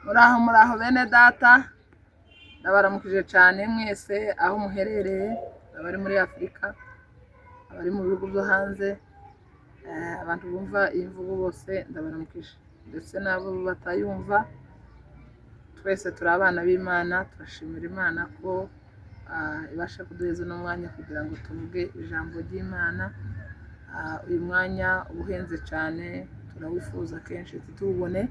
Muraho bene data, ndabaramukije cyane mwese aho muherereye, abari muri Afurika, abari mu bihugu byo hanze, abantu bumva iyi mvugo bose ndabaramukije, ndetse n'abo batayumva. Twese turi abana b'Imana, turashimira Imana ko ibasha kuduheza uno mwanya kugira ngo tuvuge ijambo ry'Imana. Uyu mwanya ubuhenze cyane, turawifuza kenshi ntitubone,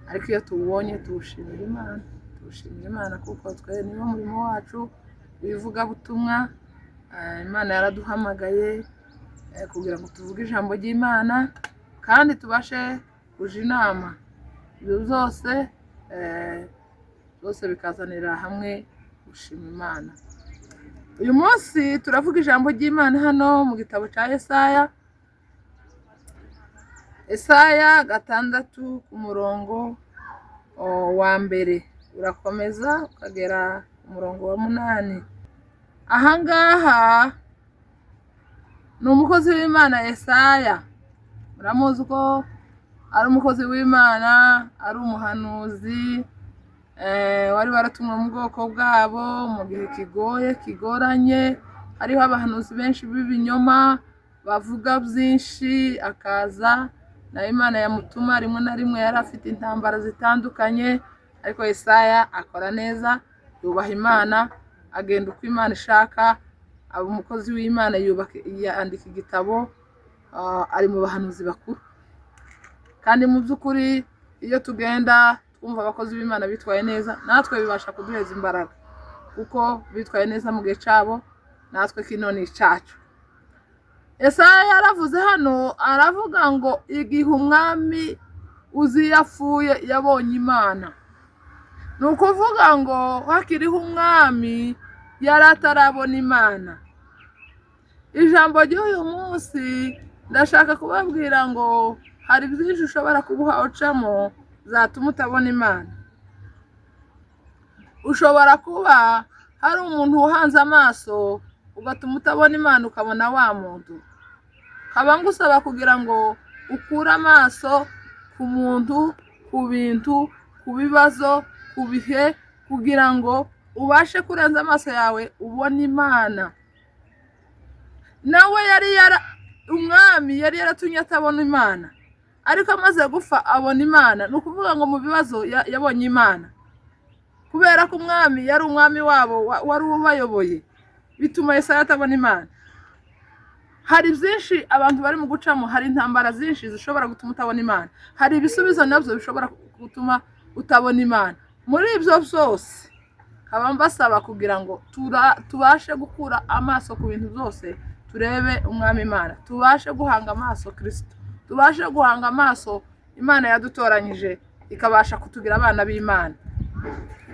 ariko iyo tuwubonye tuwushimira Imana. Tuwushimira Imana kuko twe niwo murimo wacu w'ivugabutumwa. Imana yaraduhamagaye kugira ngo tuvuge ijambo ry'Imana kandi tubashe kuja inama. Ibyo byose bikazanira hamwe gushima Imana. Uyu munsi turavuga ijambo ry'Imana hano mu gitabo cya Yesaya 6 ku murongo wa mbere urakomeza ukagera ku murongo wa 8. Ahangaha ni umukozi w'Imana Yesaya. Muramuzi ko ari umukozi w'Imana, ari umuhanuzi wari waratumwe mu bwoko bwabo mu gihe kigoranye. Hariho abahanuzi benshi b'ibinyoma bavuga byinshi, akaza na Imana yamutuma rimwe na rimwe yari afite intambara zitandukanye, ariko Yesaya akora neza, yubaha Imana, agenda uko Imana ishaka, aba umukozi w'Imana, yandika igitabo, ari mu bahanuzi bakuru. Kandi mu by'ukuri iyo tugenda twumva abakozi b'Imana bitwaye neza, natwe bibasha kuduheza imbaraga, kuko bitwaye neza mu gihe cyabo, natwe kino ni icyacu. Yesaya yaravuze hano, aravuga ngo igihe umwami Uziya yapfuye yabonye Imana. Ni ukuvuga ngo hakiriho umwami yari atarabona Imana. Ijambo ry'uyu munsi ndashaka kubabwira ngo hari byinshi ushobora kubuha ucamo zatuma utabona Imana. Ushobora kuba hari umuntu uhanze amaso ugatuma utabona Imana, ukabona wa muntu. Nkaba ngusaba kugira ngo ukure amaso ku muntu, ku bintu, ku bibazo, ku bihe, kugira ngo ubashe kurenza amaso yawe ubone Imana. Nawe umwami yari yaratumye atabona Imana, ariko amaze gupfa abona Imana. Ni ukuvuga ngo mu bibazo yabonye Imana, kubera ko umwami yari umwami wabo, wari ubayoboye, bituma Yesaya atabona Imana. Hari byinshi abantu bari mu gucamo, hari intambara zinshi zishobora gutuma utabona Imana, hari ibisubizo nabyo bishobora gutuma utabona Imana. Muri ibyo byose nkaba mbasaba kugira ngo tubashe gukura amaso ku bintu byose, turebe umwami Imana, tubashe guhanga amaso Kristo, tubashe guhanga amaso Imana yadutoranyije ikabasha kutugira abana b'Imana.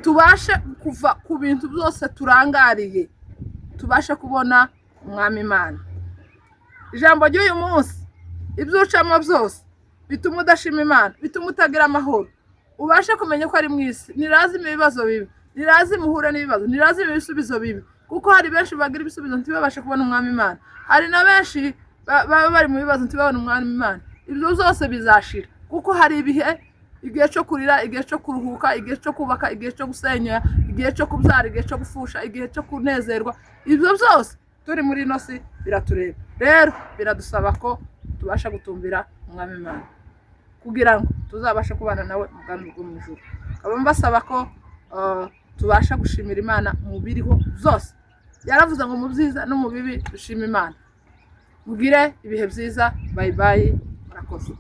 Tubashe kuva ku bintu byose turangariye, tubashe kubona umwami Imana. Ijambo ry'uyu munsi, ibyo ucamo byose bituma udashima Imana, bituma utagira amahoro. Ubashe kumenya ko ari mu isi, nirazima ibibazo bibi, nirazima uhure n'ibibazo, nirazima ibisubizo bibi, kuko hari benshi bagira ibisubizo ntibabashe kubona umwami Imana. Hari na benshi baba bari mu bibazo ntibabone umwami Imana. Ibyo byose bizashira, kuko hari igihe cyo kurira, igihe cyo kuruhuka, igihe cyo kubaka, igihe cyo gusenya, igihe cyo kubyara, igihe cyo gufusha, igihe cyo kunezerwa. Ibyo byose turi muri ino si biratureba. Rero biradusaba ko tubasha gutumbira umwami Imana kugira ngo tuzabashe kubana nawe mu bwami bwo mu ijuru. Nkaba mbasaba ko tubasha gushimira Imana mu biriho byose. Yaravuze ngo mu byiza no mu bibi dushima Imana. Mugire ibihe byiza. Bye bye. Murakoze.